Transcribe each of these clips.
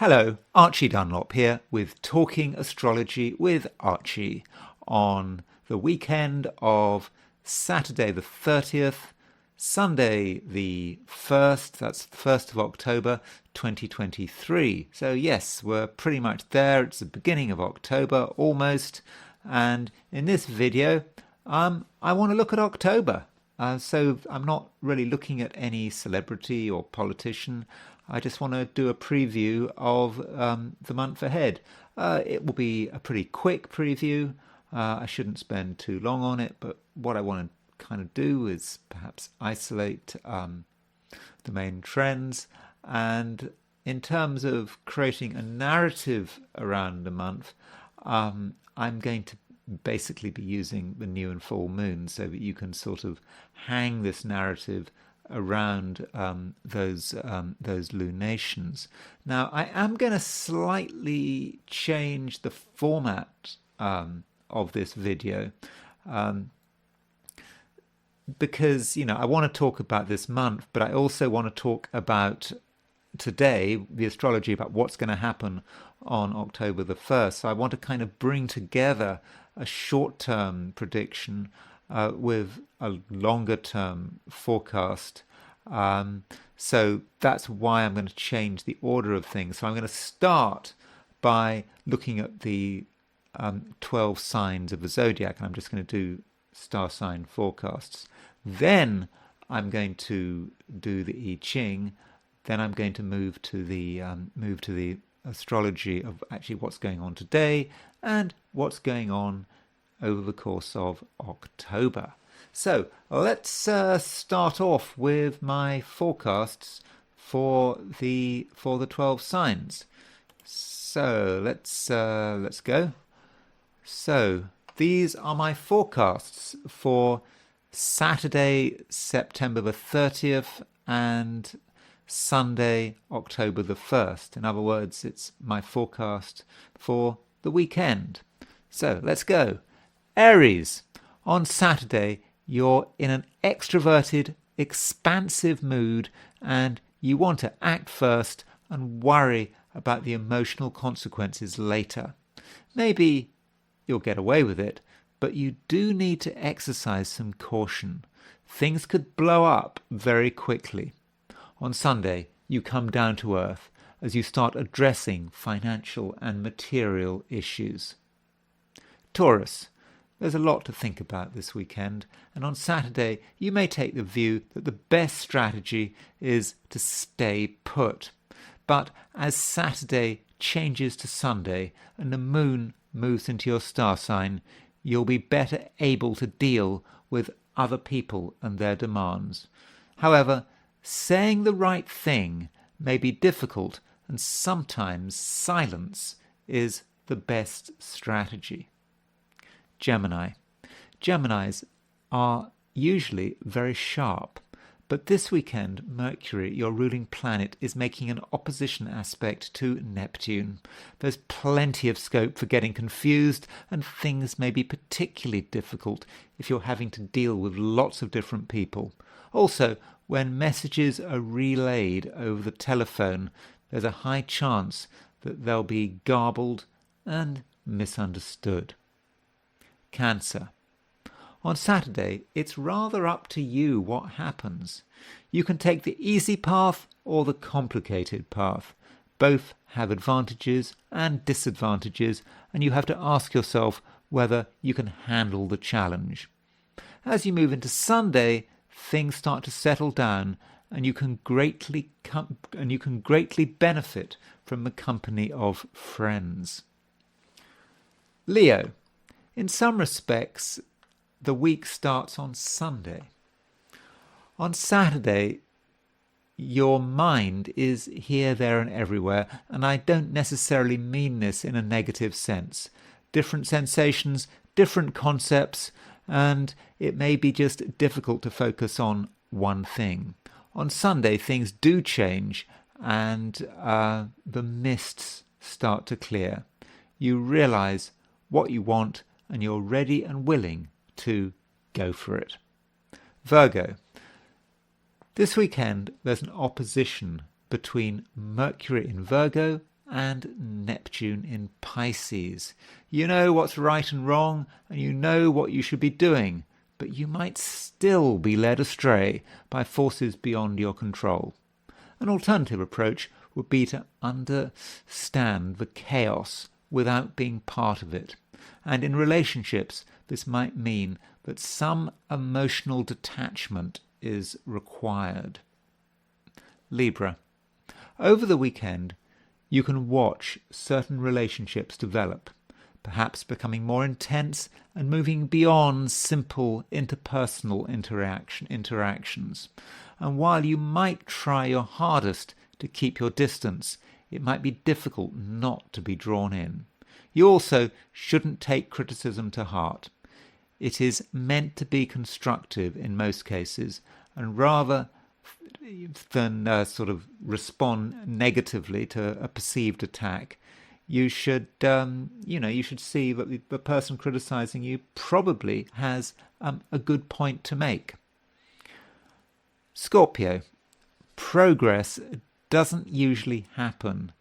Hello, Archie Dunlop here with Talking Astrology with Archie on the weekend of Saturday the 30th, Sunday the 1st, that's the 1st of October 2023. So yes, we're pretty much there. It's the beginning of October almost, and in this video I want to look at October. So I'm not really looking at any celebrity or politician. I just want to do a preview of the month ahead. It will be a pretty quick preview. I shouldn't spend too long on it, but what I want to kind of do is perhaps isolate the main trends. And in terms of creating a narrative around the month, I'm going to basically be using the new and full moon so that you can sort of hang this narrative around those lunations. Now, I am going to slightly change the format of this video because, I want to talk about this month, but I also want to talk about today, the astrology, about what's going to happen on October the 1st. So I want to kind of bring together a short-term prediction with a longer-term forecast. So that's why I'm going to change the order of things. So I'm going to start by looking at the 12 signs of the zodiac, and I'm just going to do star sign forecasts. Then I'm going to do the I Ching. Then I'm going to move to the astrology of actually what's going on today and what's going on over the course of October. So let's start off with my forecasts for the 12 signs. So let's go. So these are my forecasts for Saturday, September the 30th and Sunday, October the 1st. In other words, it's my forecast for the weekend. So let's go. Aries, on Saturday, you're in an extroverted, expansive mood and you want to act first and worry about the emotional consequences later. Maybe you'll get away with it, but you do need to exercise some caution. Things could blow up very quickly. On Sunday, you come down to earth as you start addressing financial and material issues. Taurus, there's a lot to think about this weekend, and on Saturday you may take the view that the best strategy is to stay put. But as Saturday changes to Sunday and the moon moves into your star sign, you'll be better able to deal with other people and their demands. However, saying the right thing may be difficult, and sometimes silence is the best strategy. Gemini. Geminis are usually very sharp, but this weekend Mercury, your ruling planet, is making an opposition aspect to Neptune. There's plenty of scope for getting confused, and things may be particularly difficult if you're having to deal with lots of different people. Also, when messages are relayed over the telephone, there's a high chance that they'll be garbled and misunderstood. Cancer. On Saturday, it's rather up to you what happens. You can take the easy path or the complicated path. Both have advantages and disadvantages, and you have to ask yourself whether you can handle the challenge. As you move into Sunday, things start to settle down, and you can greatly benefit from the company of friends. Leo. In some respects, the week starts on Sunday. On Saturday, your mind is here, there and everywhere, and I don't necessarily mean this in a negative sense. Different sensations, different concepts, and it may be just difficult to focus on one thing. On Sunday, things do change, and the mists start to clear. You realize what you want, and you're ready and willing to go for it. Virgo. This weekend there's an opposition between Mercury in Virgo and Neptune in Pisces. You know what's right and wrong, and you know what you should be doing, but you might still be led astray by forces beyond your control. An alternative approach would be to understand the chaos without being part of it. And in relationships, this might mean that some emotional detachment is required. Libra. Over the weekend, you can watch certain relationships develop, perhaps becoming more intense and moving beyond simple interpersonal interactions. And while you might try your hardest to keep your distance, it might be difficult not to be drawn in. You also shouldn't take criticism to heart. It is meant to be constructive in most cases, and rather than sort of respond negatively to a perceived attack, you should see that the person criticizing you probably has a good point to make. Scorpio. Progress doesn't usually happen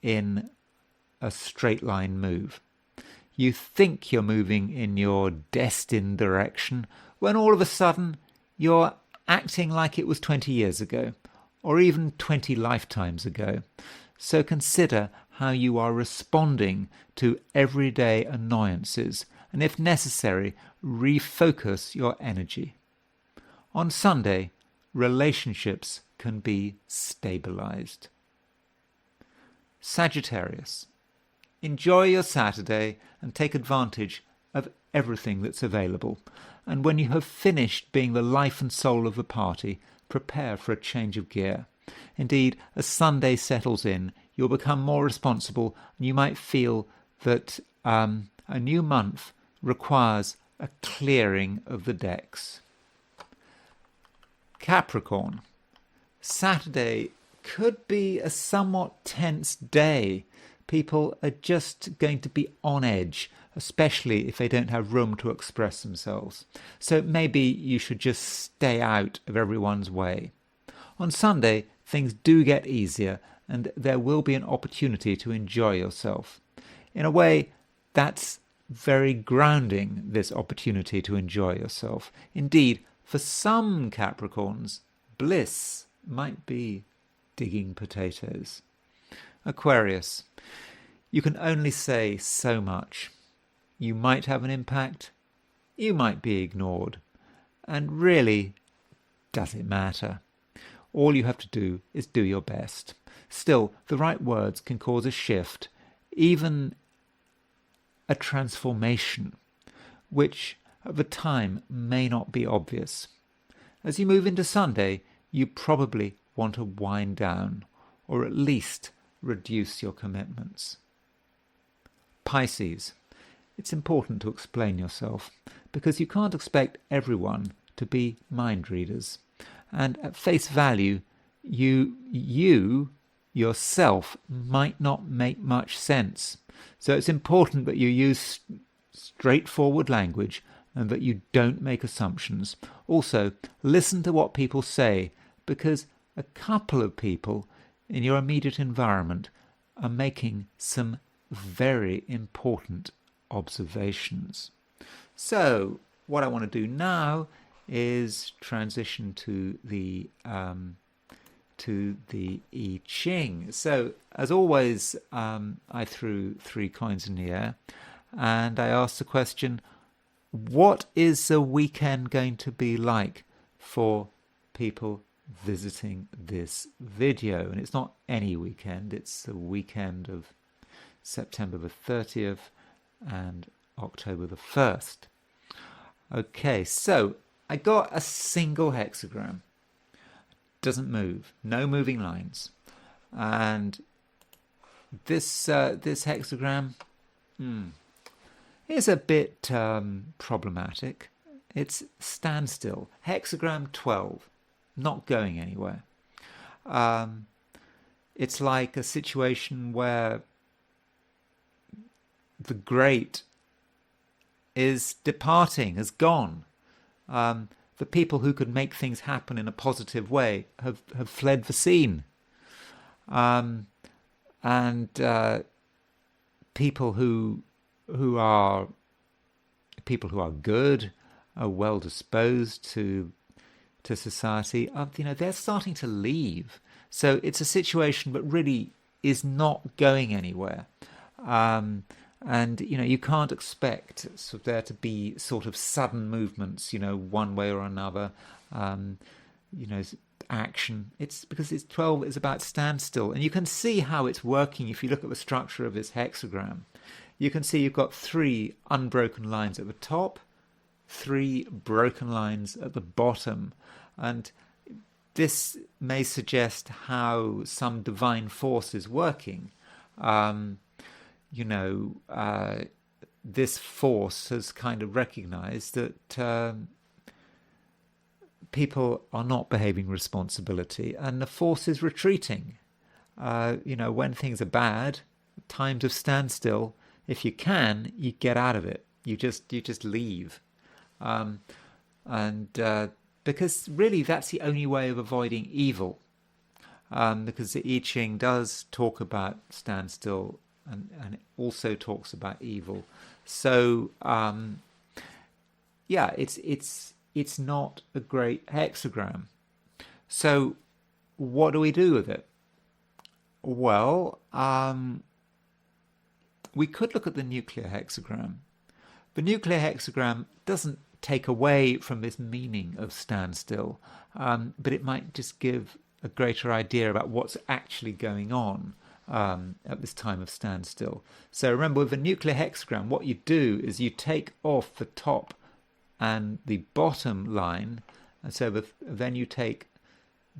in a straight line move. You think you're moving in your destined direction when all of a sudden you're acting like it was 20 years ago, or even 20 lifetimes ago. So consider how you are responding to everyday annoyances, and if necessary, refocus your energy. On Sunday, relationships can be stabilized. Sagittarius. Enjoy your Saturday and take advantage of everything that's available. And when you have finished being the life and soul of the party, prepare for a change of gear. Indeed, as Sunday settles in, you'll become more responsible, and you might feel that a new month requires a clearing of the decks. Capricorn. Saturday could be a somewhat tense day. People are just going to be on edge, especially if they don't have room to express themselves. So maybe you should just stay out of everyone's way. On Sunday, things do get easier, and there will be an opportunity to enjoy yourself. In a way, that's very grounding, this opportunity to enjoy yourself. Indeed, for some Capricorns, bliss might be digging potatoes. Aquarius. You can only say so much. You might have an impact, you might be ignored, and really, does it matter? All you have to do is do your best. Still, the right words can cause a shift, even a transformation, which at the time may not be obvious. As you move into Sunday, you probably want to wind down, or at least reduce your commitments. Pisces. It's important to explain yourself, because you can't expect everyone to be mind readers. And at face value, you yourself might not make much sense. So it's important that you use straightforward language and that you don't make assumptions. Also, listen to what people say, because a couple of people in your immediate environment are making some very important observations. So what I want to do now is transition to the I Ching. So as always, I threw 3 coins in the air, and I asked the question, what is the weekend going to be like for people visiting this video? And it's not any weekend, it's the weekend of September the 30th and October the 1st. Okay, so I got a single hexagram. Doesn't move, no moving lines. And this hexagram is a bit problematic. It's standstill. Hexagram 12, not going anywhere. It's like a situation where the great is departing, has gone. The people who could make things happen in a positive way have fled the scene. And and people who are good, are well disposed to society, they're starting to leave. So it's a situation that really is not going anywhere. And you can't expect there to be sort of sudden movements, one way or another. You know, action. It's because it's 12 is about standstill, and you can see how it's working if you look at the structure of this hexagram. You can see you've got 3 unbroken lines at the top, 3 broken lines at the bottom, and this may suggest how some divine force is working. This force has kind of recognized that people are not behaving responsibility, and the force is retreating. When things are bad, times of standstill, if you can, you get out of it. You just leave, because really that's the only way of avoiding evil. Because the I Ching does talk about standstill, and it also talks about evil. So it's not a great hexagram. So what do we do with it? Well, we could look at the nuclear hexagram. The nuclear hexagram doesn't take away from this meaning of standstill, but it might just give a greater idea about what's actually going on at this time of standstill. So remember, with the nuclear hexagram, what you do is you take off the top and the bottom line, and so then you take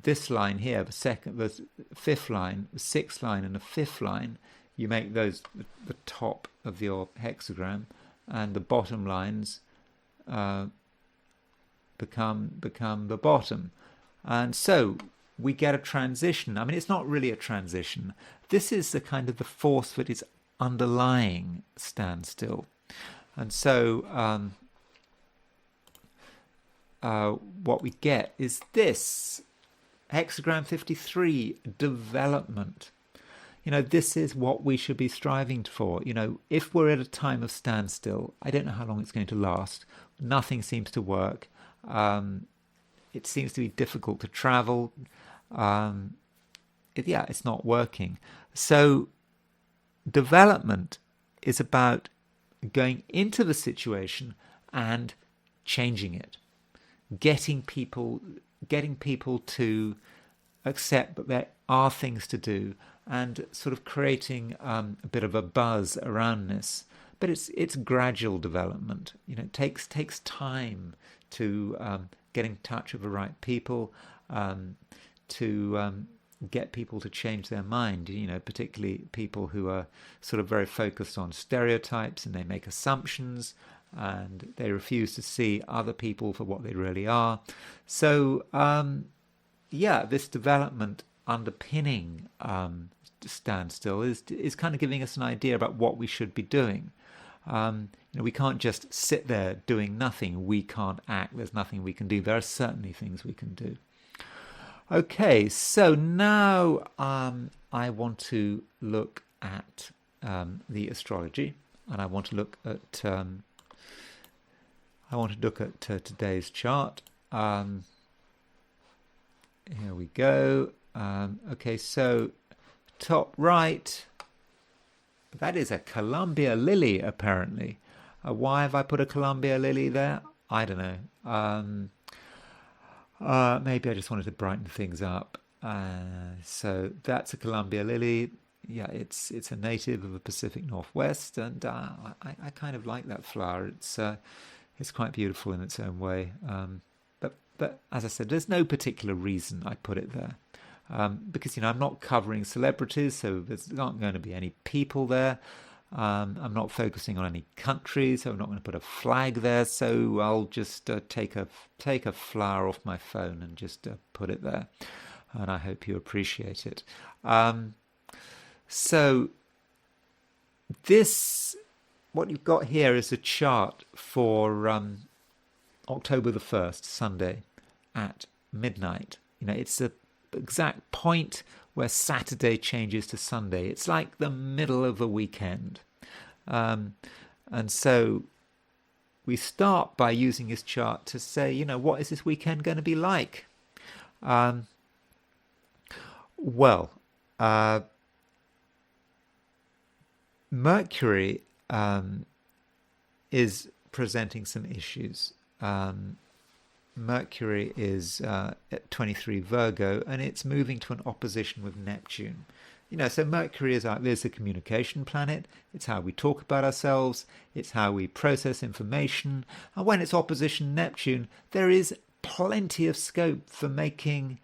this line here, the 5th line, the 6th line, and the 5th line. You make those the top of your hexagram, and the bottom lines become the bottom, and so we get a transition. I mean, it's not really a transition. This is the kind of the force that is underlying standstill, and so what we get is this hexagram 53, development. This is what we should be striving for. If we're at a time of standstill, I don't know how long it's going to last. Nothing seems to work. It seems to be difficult to travel. It's not working. So development is about going into the situation and changing it, getting people to accept that there are things to do, and sort of creating a bit of a buzz around this. But it's gradual development. It takes time to get in touch with the right people, to get people to change their mind. Particularly people who are sort of very focused on stereotypes, and they make assumptions, and they refuse to see other people for what they really are. So this development underpinning standstill is kind of giving us an idea about what we should be doing. We can't just sit there doing nothing. We can't act. There's nothing we can do. There are certainly things we can do. Okay, so now I want to look at the astrology, and I want to look at today's chart. Here we go. Okay, so top right, that is a Columbia lily, apparently. Why have I put a Columbia lily there? I don't know. Maybe I just wanted to brighten things up. So that's a Columbia lily. Yeah, it's a native of the Pacific Northwest, and I kind of like that flower. It's quite beautiful in its own way. But as I said, there's no particular reason I put it there. Because I'm not covering celebrities, so there's not going to be any people there. I'm not focusing on any countries, so I'm not going to put a flag there. So I'll just take a flower off my phone and just put it there, and I hope you appreciate it. So what you've got here is a chart for October the 1st, Sunday, at midnight. It's the exact point where Saturday changes to Sunday. It's like the middle of the weekend. And so we start by using this chart to say, what is this weekend going to be like? Well, Mercury is presenting some issues. Mercury is at 23 Virgo, and it's moving to an opposition with Neptune. So Mercury is a communication planet. It's how we talk about ourselves. It's how we process information. And when it's opposition Neptune, there is plenty of scope for making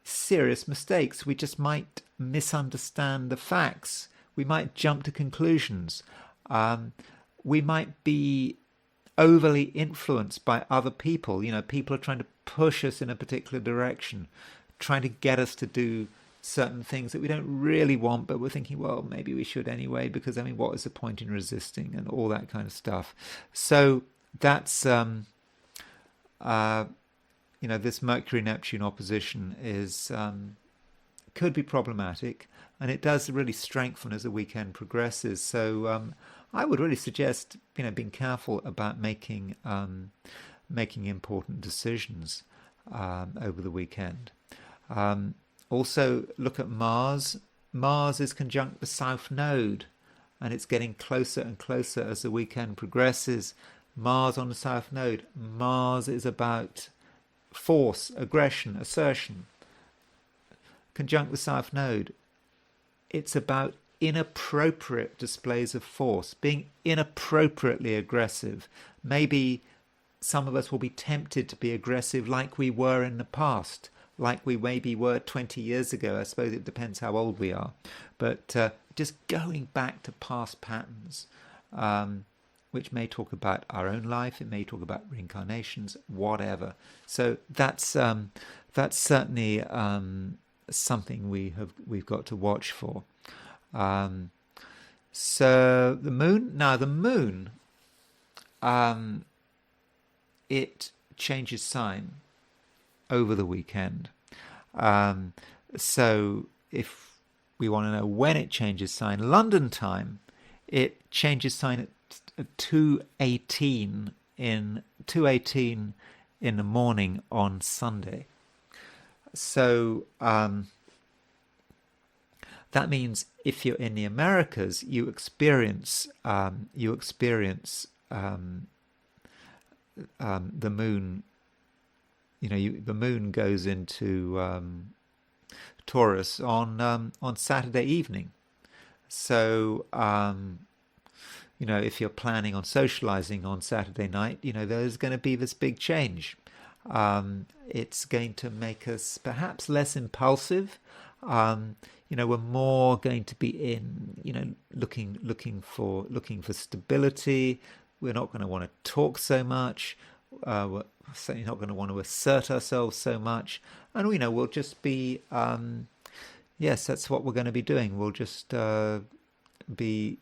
serious mistakes. We just might misunderstand the facts. We might jump to conclusions. We might be overly influenced by other people. People are trying to push us in a particular direction, trying to get us to do certain things that we don't really want, but we're thinking, well, maybe we should anyway, because what is the point in resisting, and all that kind of stuff. So that's this Mercury-Neptune opposition could be problematic, and it does really strengthen as the weekend progresses. So I would really suggest being careful about making important decisions over the weekend. Also, look at Mars. Mars is conjunct the South Node, and it's getting closer and closer as the weekend progresses. Mars on the South Node. Mars is about force, aggression, assertion. Conjunct the South Node. It's about inappropriate displays of force, being inappropriately aggressive. Maybe some of us will be tempted to be aggressive like we were in the past, like we maybe were 20 years ago. I suppose it depends how old we are. But just going back to past patterns, which may talk about our own life, it may talk about reincarnations, whatever. So that's certainly something we've got to watch for. So the moon, it changes sign over the weekend. So if we want to know when it changes sign, London time, it changes sign at 2:18 in the morning on Sunday. So that means if you're in the Americas, you experience the moon. The moon goes into Taurus on Saturday evening. So if you're planning on socializing on Saturday night, there's going to be this big change. It's going to make us perhaps less impulsive. We're more going to be in, looking for stability. We're not going to want to talk so much. We're certainly not going to want to assert ourselves so much. And we'll just be, yes, that's what we're going to be doing. We'll just be,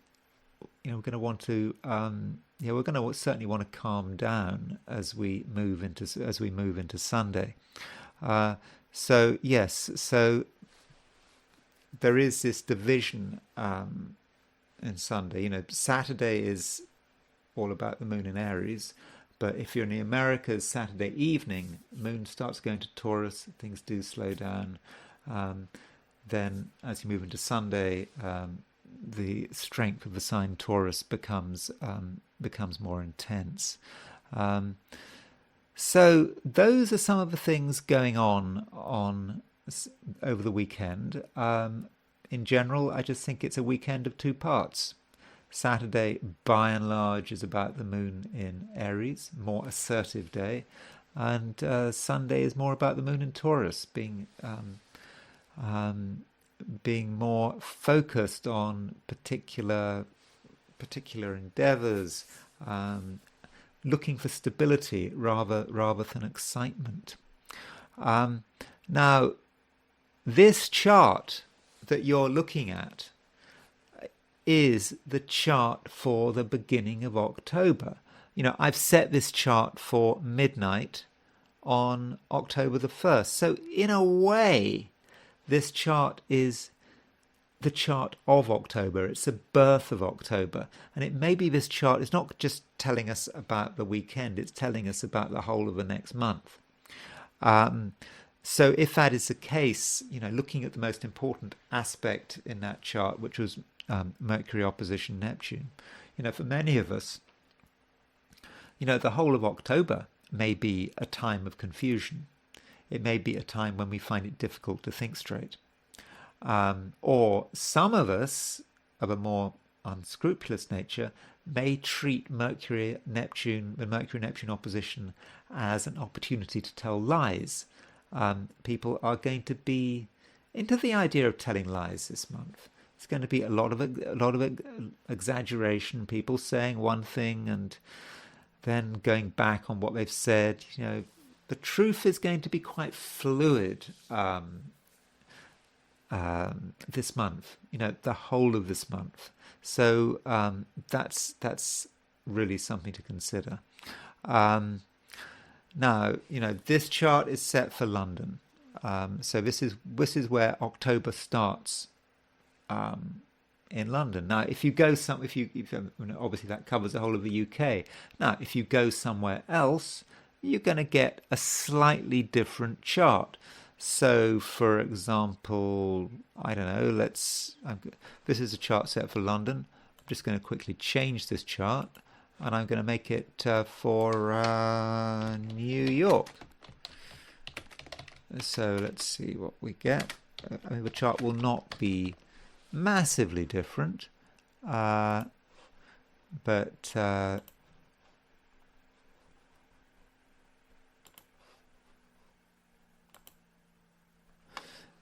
we're going to want to, we're going to certainly want to calm down as we move into Sunday. So yes, so there is this division in Sunday. Saturday is all about the moon in Aries, but if you're in the Americas, Saturday evening, moon starts going to Taurus, things do slow down. Then as you move into Sunday, the strength of the sign Taurus becomes more intense. So those are some of the things going on over the weekend. In general, I just think it's a weekend of two parts. Saturday, by and large, is about the moon in Aries, more assertive day, and Sunday is more about the moon in Taurus, being more focused on particular endeavors, looking for stability rather than excitement. Now, this chart that you're looking at is the chart for the beginning of October. I've set this chart for midnight on October the 1st. So in a way, This chart is the chart of October. It's the birth of October. And it may be this chart is not just telling us about the weekend, it's telling us about the whole of the next month. So if that is the case, looking at the most important aspect in that chart, which was Mercury opposition Neptune, for many of us, the whole of October may be a time of confusion. It may be a time when we find it difficult to think straight. Or some of us of a more unscrupulous nature may treat the Mercury-Neptune opposition as an opportunity to tell lies. People are going to be into the idea of telling lies this month. It's going to be a lot of exaggeration, people saying one thing and then going back on what they've said. The truth is going to be quite fluid this month, the whole of this month. So that's really something to consider. Now, this chart is set for London. So this is where October starts in London. Now, if you go obviously that covers the whole of the UK. Now, if you go somewhere else, you're going to get a slightly different chart. So, for example, I don't know, this is a chart set for London. I'm just going to quickly change this chart, and I'm going to make it for New York. So let's see what we get. The chart will not be massively different, but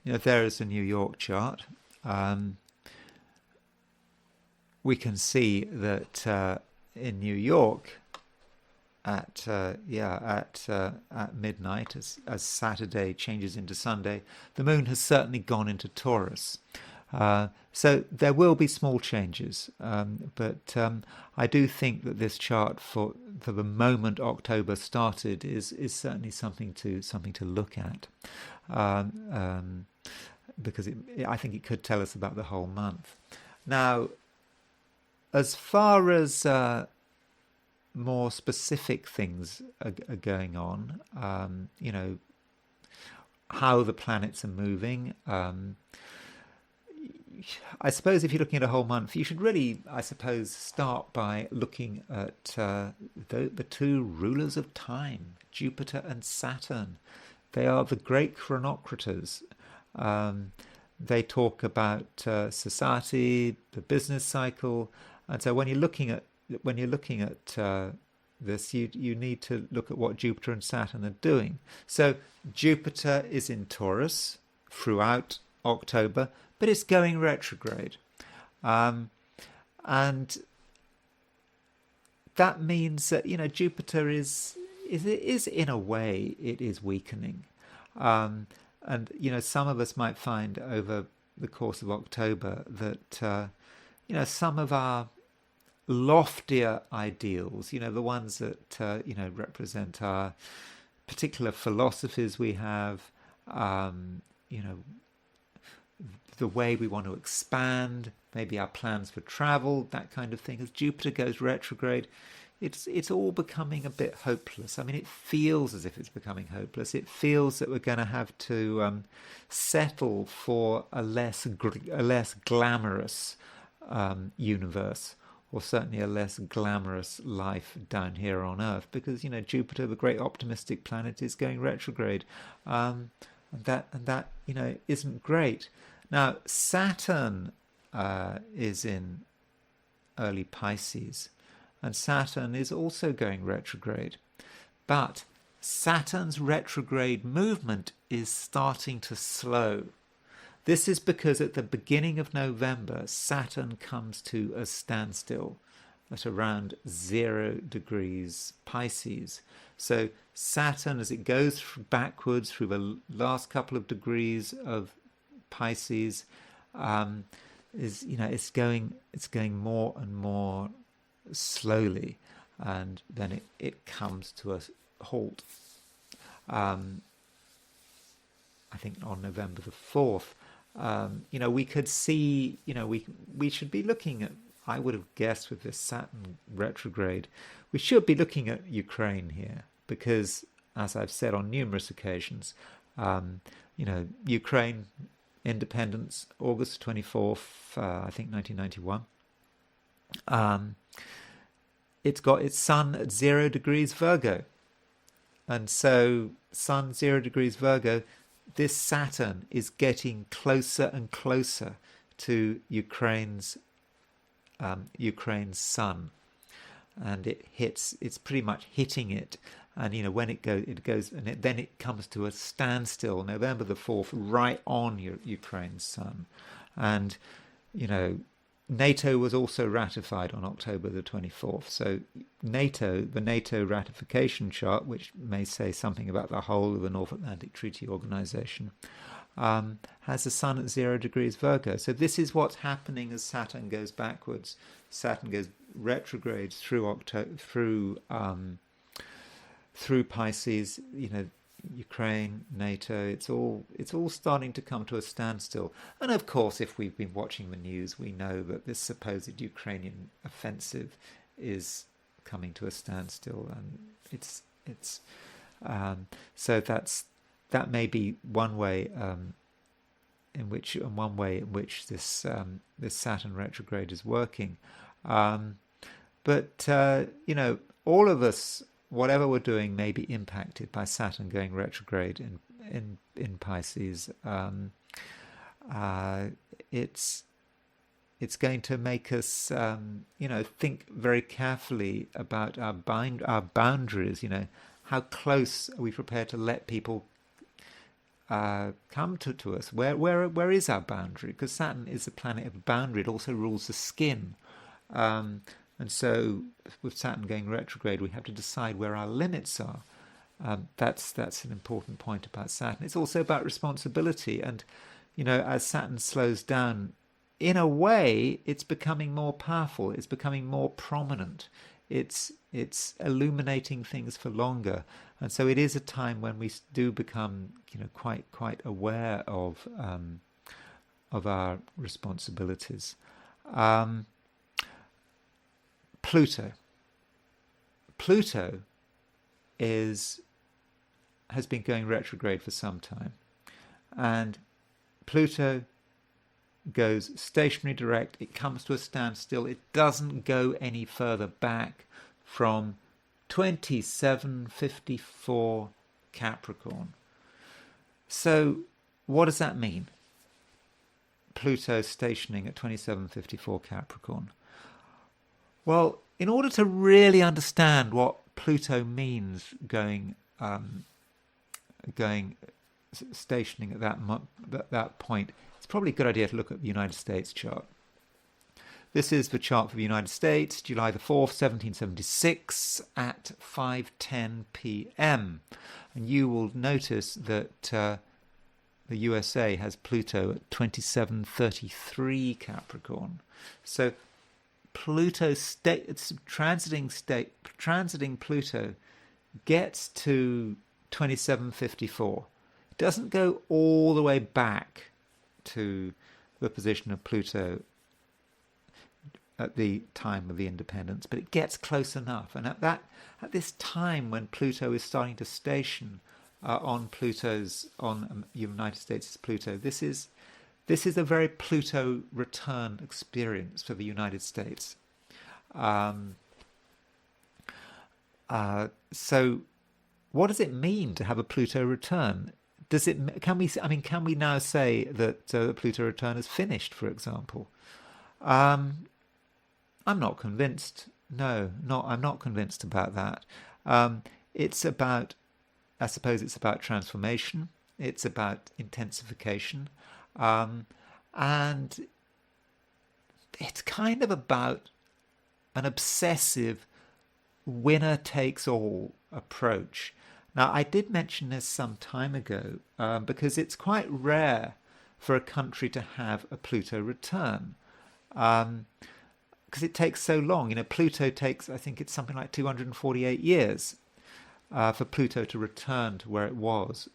there is a New York chart. We can see that in New York, at midnight, as Saturday changes into Sunday, the moon has certainly gone into Taurus. So there will be small changes, but I do think that this chart for the moment October started is certainly something to look at, because I think it could tell us about the whole month. Now, as far as more specific things are going on, how the planets are moving. I suppose if you're looking at a whole month, you should really, start by looking at the two rulers of time, Jupiter and Saturn. They are the great chronocrators. They talk about society, the business cycle, and so when you're looking at this, you need to look at what Jupiter and Saturn are doing. So Jupiter is in Taurus throughout October, but it's going retrograde, and that means that Jupiter is in a way it is weakening, and some of us might find over the course of October that some of our loftier ideals, the ones that represent our particular philosophies we have, the way we want to expand, maybe our plans for travel, that kind of thing. As Jupiter goes retrograde, it's all becoming a bit hopeless. I mean, it feels as if it's becoming hopeless. It feels that we're going to have to settle for a less glamorous universe, or certainly a less glamorous life down here on Earth, because Jupiter, the great optimistic planet, is going retrograde, and that isn't great. Now, Saturn is in early Pisces, and Saturn is also going retrograde. But Saturn's retrograde movement is starting to slow. This is because at the beginning of November, Saturn comes to a standstill at around 0 degrees Pisces. So Saturn, as it goes backwards through the last couple of degrees of Pisces, it's going more and more slowly, and then it comes to a halt. I think on November the 4th. We could see, we should be looking at, I would have guessed with this Saturn retrograde, we should be looking at Ukraine here because, as I've said on numerous occasions, Ukraine independence, August 24th, I think 1991. It's got its sun at 0 degrees Virgo. And so, sun 0 degrees Virgo, this Saturn is getting closer and closer to Ukraine's sun, and it's pretty much hitting it. And when it goes, and then it comes to a standstill, November the 4th, right on Ukraine's sun. And NATO was also ratified on October the 24th. So the NATO ratification chart, which may say something about the whole of the North Atlantic Treaty Organization, has the sun at 0 degrees Virgo. So this is what's happening as Saturn goes backwards. Saturn goes retrograde through Pisces. Ukraine, NATO, it's all starting to come to a standstill. And of course, if we've been watching the news, we know that this supposed Ukrainian offensive is coming to a standstill, and so that may be one way in which this Saturn retrograde is working. But all of us, whatever we're doing, may be impacted by Saturn going retrograde in Pisces. It's going to make us, think very carefully about our boundaries. How close are we prepared to let people come to us? Where is our boundary? Because Saturn is a planet of boundary. It also rules the skin. And so, with Saturn going retrograde, we have to decide where our limits are. That's an important point about Saturn. It's also about responsibility. And, as Saturn slows down, in a way, it's becoming more powerful. It's becoming more prominent. It's illuminating things for longer. And so it is a time when we do become, quite aware of our responsibilities. Pluto has been going retrograde for some time, and Pluto goes stationary direct. It comes to a standstill. It doesn't go any further back from 2754 Capricorn. So what does that mean? Pluto stationing at 2754 Capricorn. Well, in order to really understand what Pluto means going stationing at that point, it's probably a good idea to look at the United States chart. This is the chart for the United States, July the 4th, 1776 at 5:10 p.m. And you will notice that the USA has Pluto at 2733 Capricorn. So Pluto transiting Pluto gets to 2754. It doesn't go all the way back to the position of Pluto at the time of the independence, but it gets close enough. And at this time when Pluto is starting to station on United States' Pluto, this is a very Pluto return experience for the United States. So what does it mean to have a Pluto return? Can we now say that the Pluto return is finished, for example? I'm not convinced. No, I'm not convinced about that. I suppose it's about transformation. It's about intensification. And it's kind of about an obsessive winner-takes-all approach. Now, I did mention this some time ago because it's quite rare for a country to have a Pluto return because it takes so long. Pluto takes, I think it's something like 248 years for Pluto to return to where it was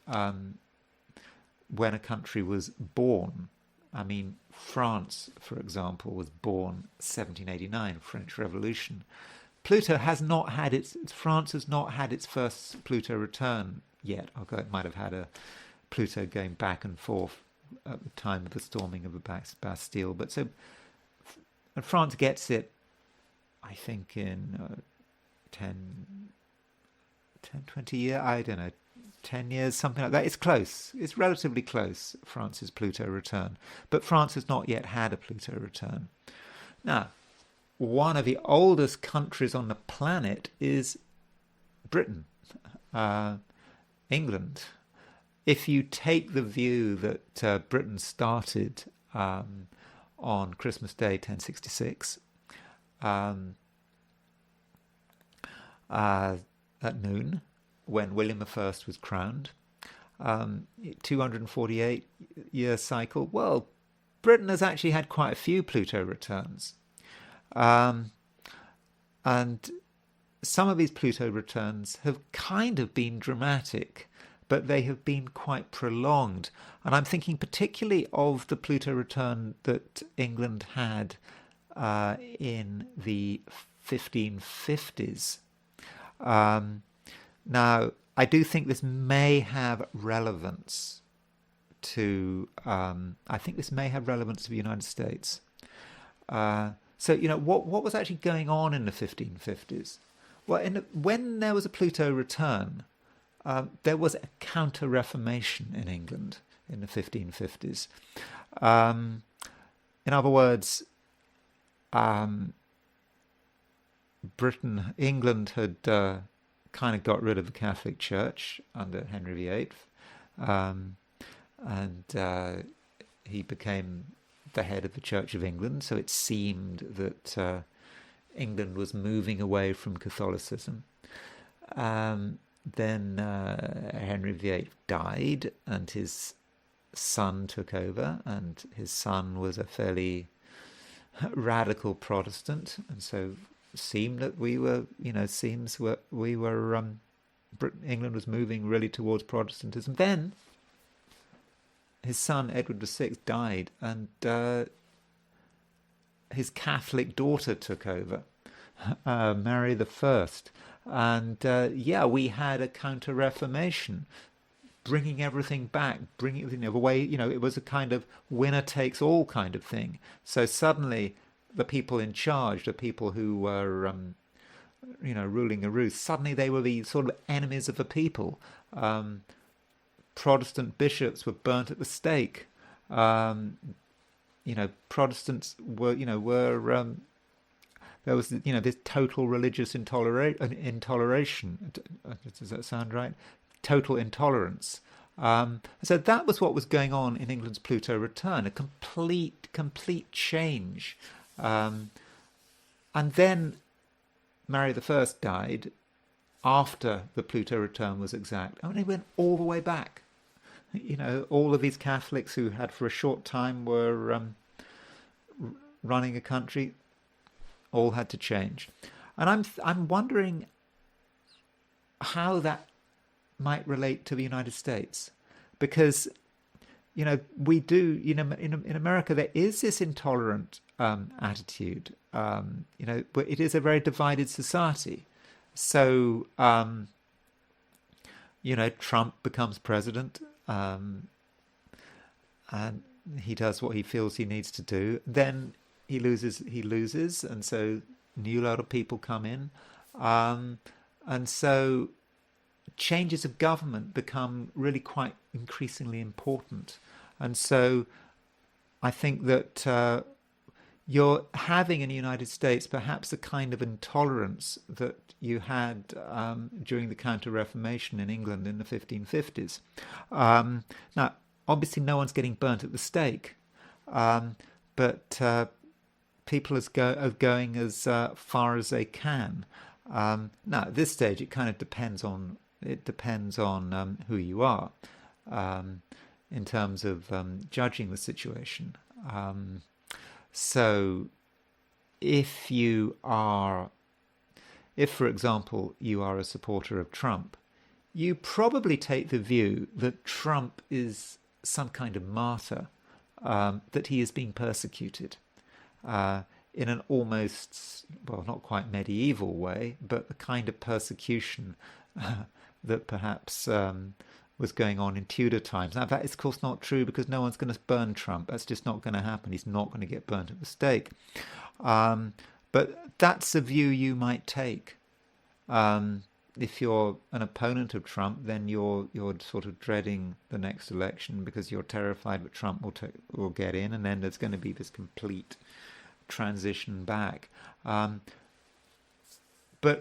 when a country was born. I mean, France, for example, was born 1789, French Revolution. Pluto has not had France has not had its first Pluto return yet. Although it might have had a Pluto going back and forth at the time of the storming of the Bastille. But so, and France gets it, I think, in 20 years, I don't know, 10 years, something like that. It's close. It's relatively close, France's Pluto return. But France has not yet had a Pluto return. Now, one of the oldest countries on the planet is Britain, England. If you take the view that Britain started on Christmas Day, 1066, at noon, when William I was crowned, 248-year cycle. Well, Britain has actually had quite a few Pluto returns. And some of these Pluto returns have kind of been dramatic, but they have been quite prolonged. And I'm thinking particularly of the Pluto return that England had in the 1550s. Now, I do think this may have relevance to. I think this may have relevance to the United States. So, what was actually going on in the 1550s? Well, when there was a Pluto return, there was a counter-reformation in England in the 1550s. In other words, England had kind of got rid of the Catholic Church under Henry VIII, and he became the head of the Church of England. So it seemed that England was moving away from Catholicism. Then Henry VIII died, and his son took over, and his son was a fairly radical Protestant, and so seemed that England was moving really towards Protestantism. Then his son Edward VI died, and his Catholic daughter took over, Mary I, and we had a counter-reformation, bringing everything back, bringing everything away. It was a kind of winner takes all kind of thing. So suddenly, the people in charge, the people who were, ruling the roost, suddenly they were the sort of enemies of the people. Protestant bishops were burnt at the stake. Protestants were, there was, this total religious intoleration. Does that sound right? Total intolerance. So that was what was going on in England's Pluto return, a complete change. And then Mary I died after the Pluto return was exact. They went all the way back. All of these Catholics who had for a short time were running a country, all had to change. And I'm wondering how that might relate to the United States, because we do, in America there is this intolerant attitude. But it is a very divided society. So Trump becomes president, and he does what he feels he needs to do. Then he loses, and so new lot of people come in, and so changes of government become really quite increasingly important. And so I think that you're having in the United States perhaps a kind of intolerance that you had during the Counter-Reformation in England in the 1550s. Now, obviously no one's getting burnt at the stake, but people are going as far as they can. Now, at this stage, it kind of depends on who you are in terms of judging the situation. So if, for example, you are a supporter of Trump, you probably take the view that Trump is some kind of martyr, that he is being persecuted in an almost, well, not quite medieval way, but the kind of persecution that perhaps was going on in Tudor times. Now, that is, of course, not true, because no one's going to burn Trump. That's just not going to happen. He's not going to get burnt at the stake. But that's a view you might take. If you're an opponent of Trump, then you're sort of dreading the next election because you're terrified that Trump will get in, and then there's going to be this complete transition back. But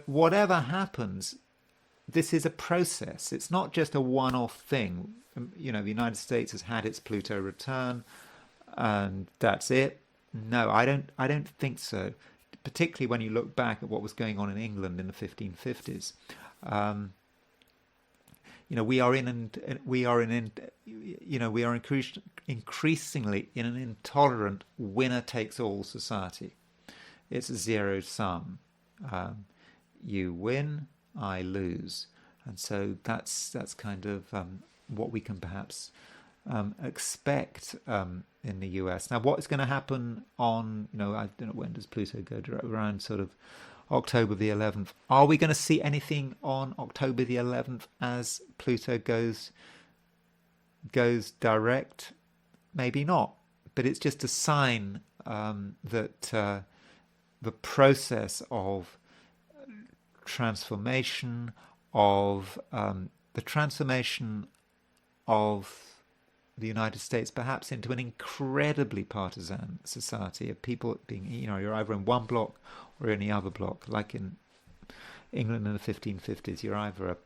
whatever happens, this is a process. It's not just a one-off thing. You know, the United States has had its Pluto return, and that's it. No, I don't think so. Particularly when you look back at what was going on in England in the 1550s. You know, we are increasingly in an intolerant winner-takes-all society. It's a zero sum. You win, I lose, and so that's kind of what we can perhaps expect in the US. Now, what is going to happen on, you know, I don't know, when does Pluto go around sort of October the 11th? Are we going to see anything on October the 11th as Pluto goes direct? Maybe not, but it's just a sign that the process of transformation of the United States perhaps into an incredibly partisan society of people being, you know, you're either in one block or in the other block. Like in England in the 1550s, you're either a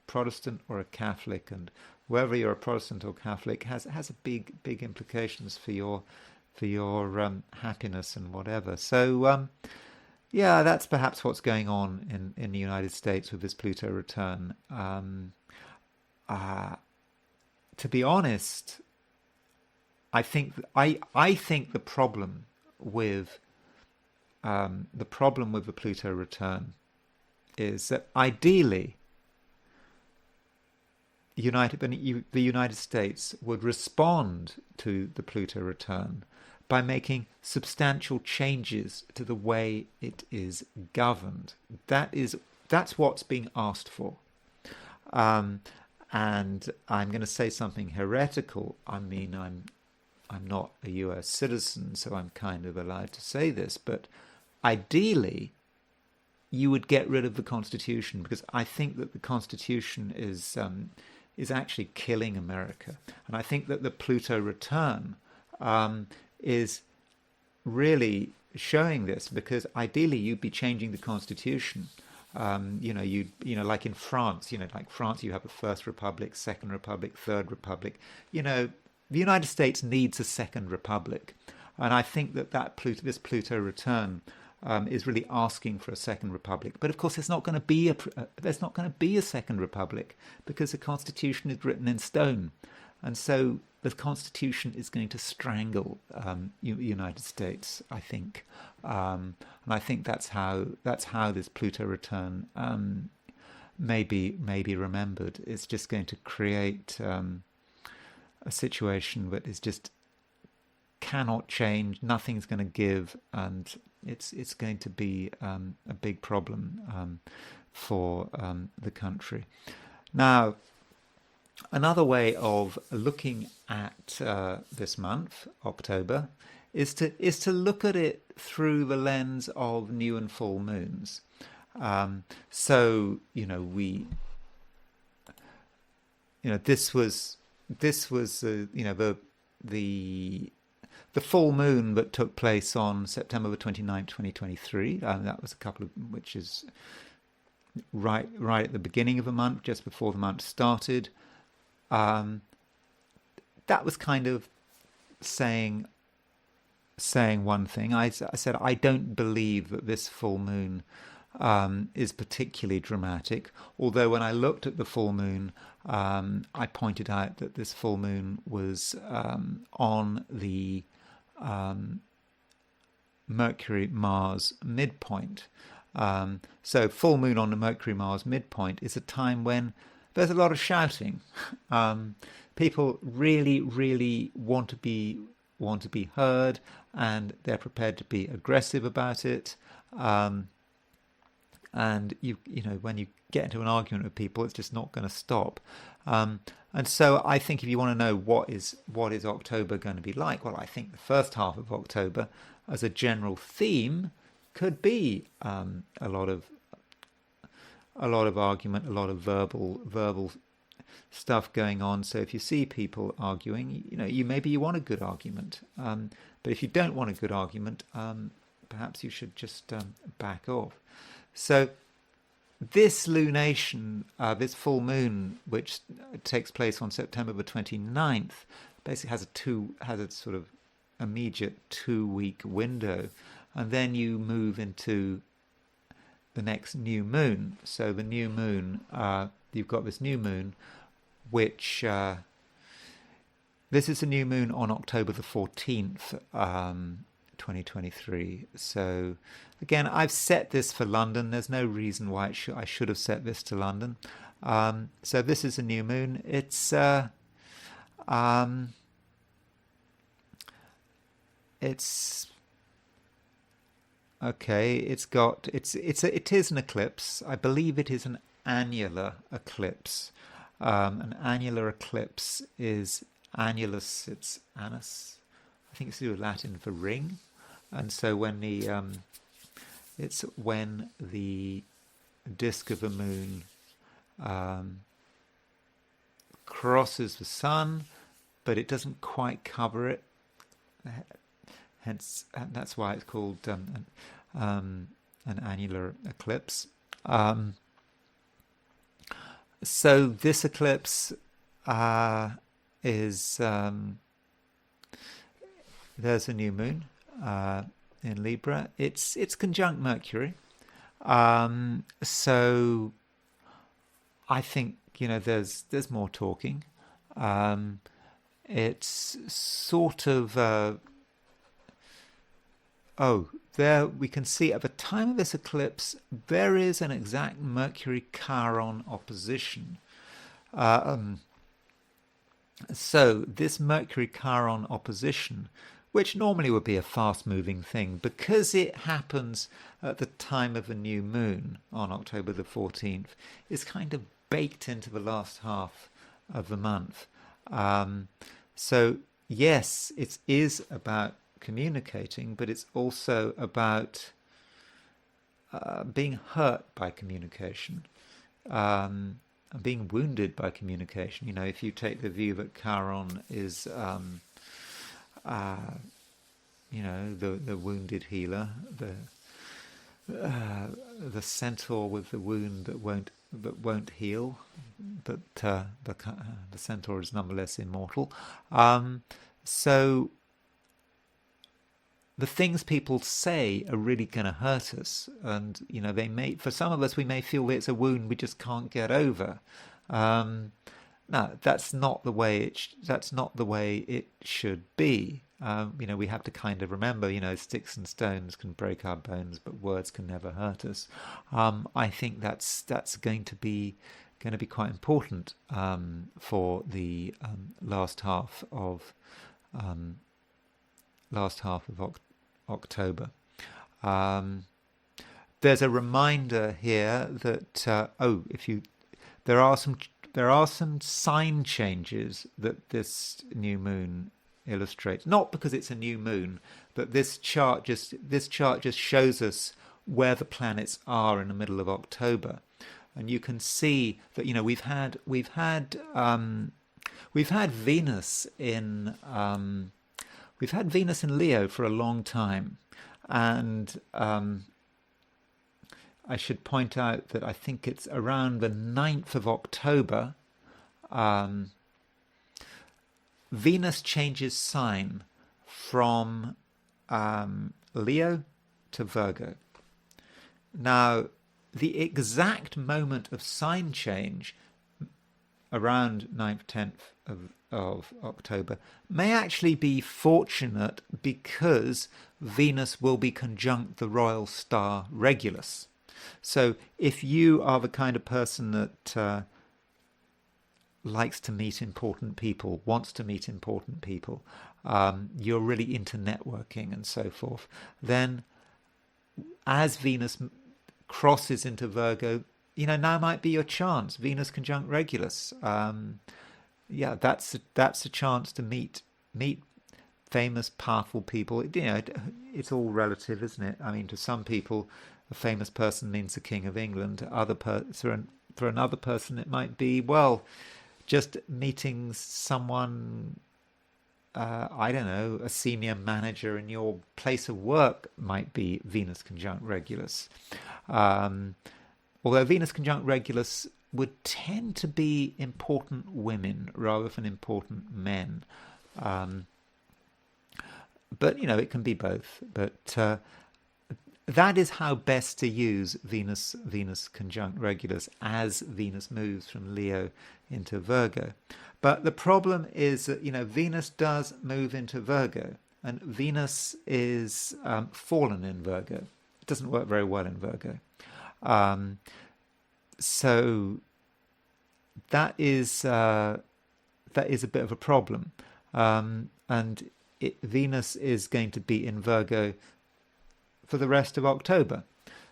Protestant or a Catholic, and whether you're a Protestant or Catholic has a big implications for your happiness and whatever. So yeah, that's perhaps what's going on in the United States with this Pluto return. To be honest, I think the problem with the Pluto return is that ideally the United States would respond to the Pluto return by making substantial changes to the way it is governed. That's what's being asked for. And I'm going to say something heretical. I mean, I'm not a US citizen, so I'm kind of allowed to say this, but ideally you would get rid of the Constitution, because I think that the Constitution is actually killing America. And I think that the Pluto return is really showing this, because ideally you'd be changing the Constitution. Like in France, like France, you have a First Republic, Second Republic, Third Republic. The United States needs a Second Republic, and I think that this Pluto return is really asking for a Second Republic. But of course, there's not going to be a Second Republic, because the Constitution is written in stone, and so the Constitution is going to strangle the United States, I think, and I think that's how this Pluto return may be remembered. It's just going to create a situation that is just cannot change. Nothing's going to give, and it's going to be a big problem for the country. Now, another way of looking at this month, October, is to look at it through the lens of new and full moons. This was the full moon that took place on September the 29th, 2023. That was which is right at the beginning of the month, just before the month started. That was kind of saying one thing. I said I don't believe that this full moon is particularly dramatic. Although when I looked at the full moon, I pointed out that this full moon was on the Mercury-Mars midpoint. So full moon on the Mercury-Mars midpoint is a time when there's a lot of shouting. People really, really want to be heard, and they're prepared to be aggressive about it. And you know, when you get into an argument with people, it's just not going to stop. And so I think if you want to know what is October going to be like, well, I think the first half of October, as a general theme, could be a lot of argument, a lot of verbal stuff going on. So if you see people arguing, you know, maybe you want a good argument, but if you don't want a good argument, perhaps you should just back off. So this lunation, this full moon, which takes place on September the 29th, basically has a sort of immediate 2-week window, and then you move into the next new moon. So the new moon, you've got this new moon, which this is a new moon on October the 14th, 2023. So again, I've set this for London. There's no reason why I should have set this to London. So this is a new moon. It's okay. It is an eclipse. I believe it is an annular eclipse. An annular eclipse is annulus. It's annus. I think it's to do with Latin for ring. And so when it's when the disk of a moon crosses the sun, but it doesn't quite cover it. Hence, that's why it's called an annular eclipse. So this eclipse is there's a new moon in Libra. It's conjunct Mercury. So I think, you know, there's more talking. It's sort of there we can see at the time of this eclipse there is an exact Mercury Chiron opposition. So this Mercury Chiron opposition, which normally would be a fast-moving thing, because it happens at the time of a new moon on October the 14th, is kind of baked into the last half of the month. So yes, it is about communicating, but it's also about being hurt by communication, being wounded by communication. You know, if you take the view that Chiron is you know, the wounded healer, the centaur with the wound that won't heal, but the centaur is nonetheless immortal. So the things people say are really going to hurt us, and you know, for some of us, we may feel that it's a wound we just can't get over. No, that's not the way it should be. You know, we have to kind of remember, you know, sticks and stones can break our bones, but words can never hurt us. I think that's going to be quite important for the last half of October. There's a reminder here that there are some sign changes that this new moon illustrates. Not because it's a new moon, but this chart just shows us where the planets are in the middle of October, and you can see that, you know, we've had Venus in Leo for a long time, and I should point out that I think it's around the 9th of October, Venus changes sign from Leo to Virgo. Now, the exact moment of sign change, around 9th, 10th of October, may actually be fortunate because Venus will be conjunct the royal star Regulus. So if you are the kind of person that likes to meet important people, wants to meet important people, you're really into networking and so forth, then as Venus crosses into Virgo, now might be your chance. Venus conjunct Regulus. Yeah, that's a chance to meet famous, powerful people. It's all relative, isn't it? I mean, to some people, a famous person means the King of England. For another person, it might be, well, just meeting someone, I don't know, a senior manager in your place of work might be Venus conjunct Regulus. Although Venus conjunct Regulus would tend to be important women rather than important men. But, it can be both. But that is how best to use Venus conjunct Regulus as Venus moves from Leo into Virgo. But the problem is that, Venus does move into Virgo, and Venus is fallen in Virgo. It doesn't work very well in Virgo. So that is a bit of a problem. And Venus is going to be in Virgo for the rest of October.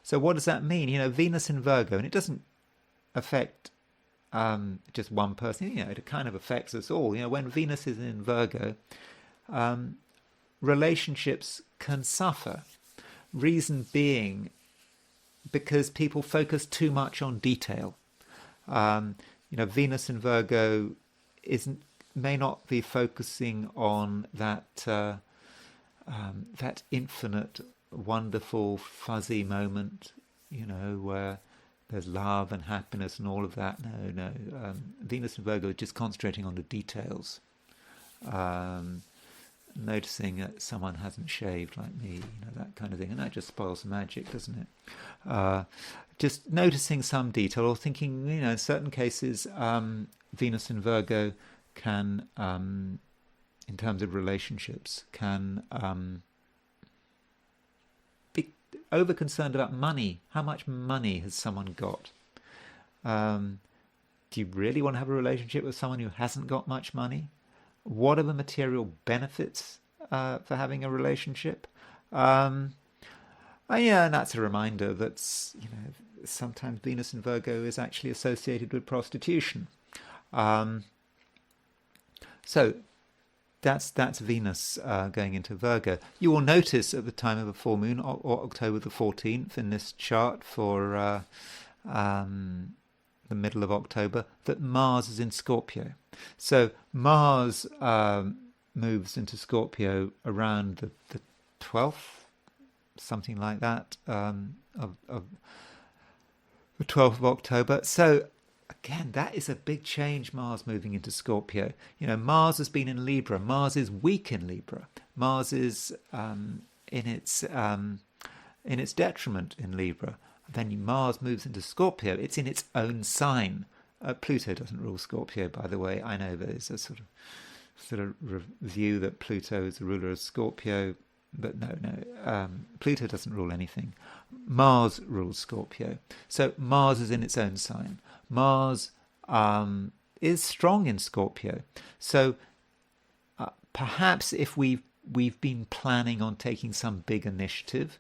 So what does that mean? Venus in Virgo, and it doesn't affect just one person. It kind of affects us all. When Venus is in Virgo, relationships can suffer. Reason being, because people focus too much on detail. Venus in Virgo may not be focusing on that infinite, wonderful, fuzzy moment, where there's love and happiness and all of that. No. Venus in Virgo is just concentrating on the details. Noticing that someone hasn't shaved like me, that kind of thing, and that just spoils the magic, doesn't it? Just noticing some detail, or thinking, in certain cases, Venus in Virgo can, in terms of relationships, can be over concerned about money. How much money has someone got? Do you really want to have a relationship with someone who hasn't got much money? What are the material benefits for having a relationship? And that's a reminder that sometimes Venus in Virgo is actually associated with prostitution. So that's Venus going into Virgo. You will notice at the time of the full moon, or October the 14th, in this chart for the middle of October, that Mars is in Scorpio. So Mars moves into Scorpio around the 12th, something like that, of the 12th of October. So again, that is a big change, Mars moving into Scorpio. Mars has been in Libra. Mars is weak in Libra. Mars is in its detriment in Libra. Then Mars moves into Scorpio. It's in its own sign. Pluto doesn't rule Scorpio, by the way. I know there's a sort of view that Pluto is the ruler of Scorpio, but no. Pluto doesn't rule anything. Mars rules Scorpio. So Mars is in its own sign. Mars is strong in Scorpio. So perhaps if we've been planning on taking some big initiative,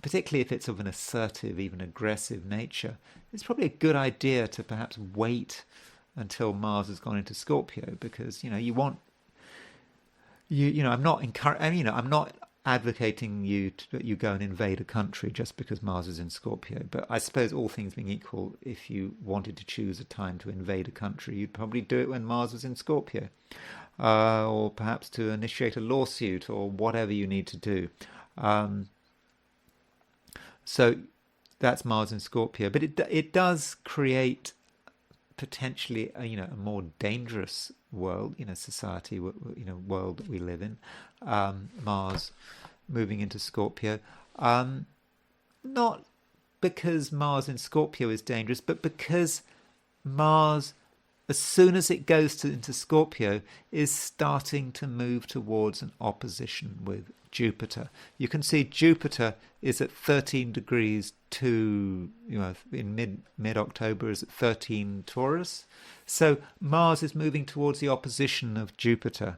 particularly if it's of an assertive, even aggressive nature, it's probably a good idea to perhaps wait until Mars has gone into Scorpio, because you want I'm not advocating that you go and invade a country just because Mars is in Scorpio. But I suppose, all things being equal, if you wanted to choose a time to invade a country, you'd probably do it when Mars was in Scorpio, or perhaps to initiate a lawsuit or whatever you need to do. So that's Mars in Scorpio, but it does create potentially a more dangerous world, society, world that we live in. Mars moving into Scorpio, not because Mars in Scorpio is dangerous, but because Mars as soon as it goes into Scorpio, is starting to move towards an opposition with Jupiter. You can see Jupiter is at 13 degrees to, in mid-October is at 13 Taurus. So Mars is moving towards the opposition of Jupiter.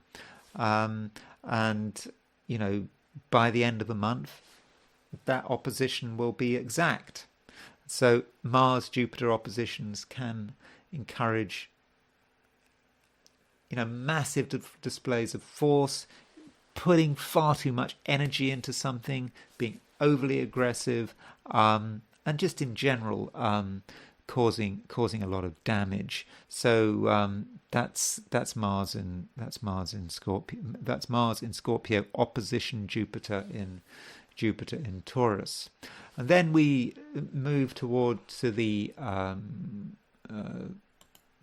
And, by the end of the month, that opposition will be exact. So Mars-Jupiter oppositions can encourage massive displays of force, putting far too much energy into something, being overly aggressive, and just in general causing a lot of damage. So that's Mars in Scorpio. That's Mars in Scorpio opposition Jupiter in Taurus, and then we move to the.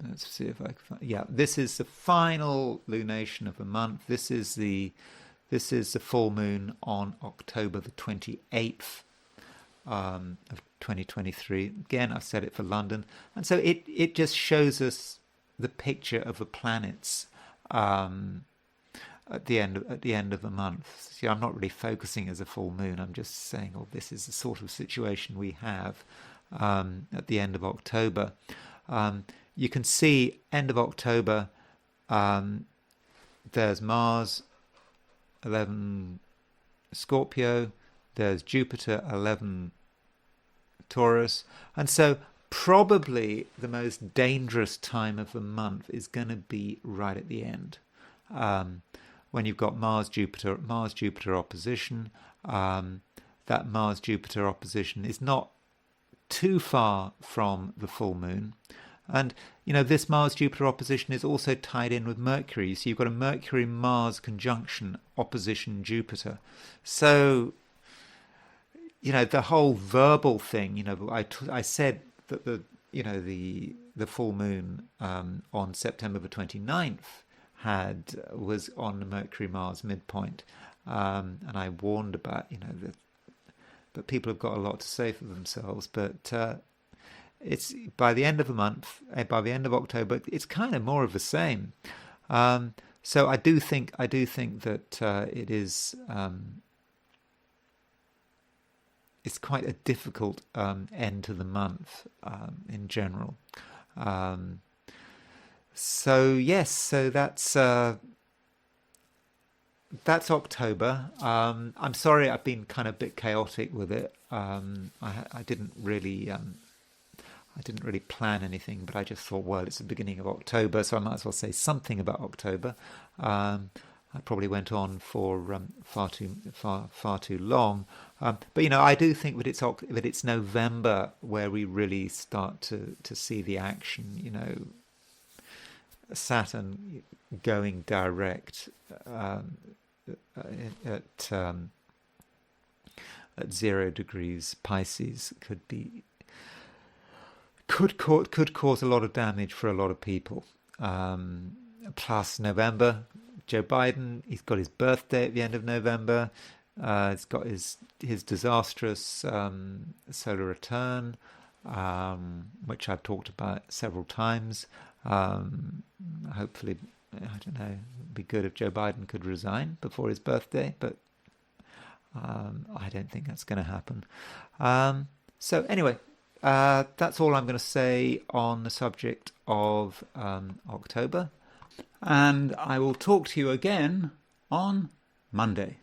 Let's see if I can find. Yeah, this is the final lunation of the month. This is the full moon on October the 28th of 2023. Again, I've said it for London, and so it just shows us the picture of the planets at the end of the month. See, I'm not really focusing as a full moon. I'm just saying, this is the sort of situation we have at the end of October. You can see end of October, there's Mars 11 Scorpio, there's Jupiter 11 Taurus, and so probably the most dangerous time of the month is going to be right at the end, when you've got Mars Jupiter opposition. That Mars Jupiter opposition is not too far from the full moon. And, this Mars-Jupiter opposition is also tied in with Mercury. So you've got a Mercury-Mars conjunction opposition Jupiter. So, the whole verbal thing, I said that the full moon on September the 29th was on the Mercury-Mars midpoint. And I warned about, that people have got a lot to say for themselves, but it's by the end of the month, by the end of October, it's kind of more of the same. So I do think that it is it's quite a difficult end to the month in general. So yes, so that's October. I'm sorry, I've been kind of a bit chaotic with it. I didn't really plan anything, but I just thought, well, it's the beginning of October, so I might as well say something about October. I probably went on for far too long, but I do think that it's November where we really start to see the action. Saturn going direct at 0 degrees Pisces could cause a lot of damage for a lot of people. Plus November, Joe Biden, he's got his birthday at the end of November. He's got his disastrous solar return, which I've talked about several times. Hopefully, I don't know, it'd be good if Joe Biden could resign before his birthday, but I don't think that's going to happen. So anyway, that's all I'm going to say on the subject of October. And I will talk to you again on Monday.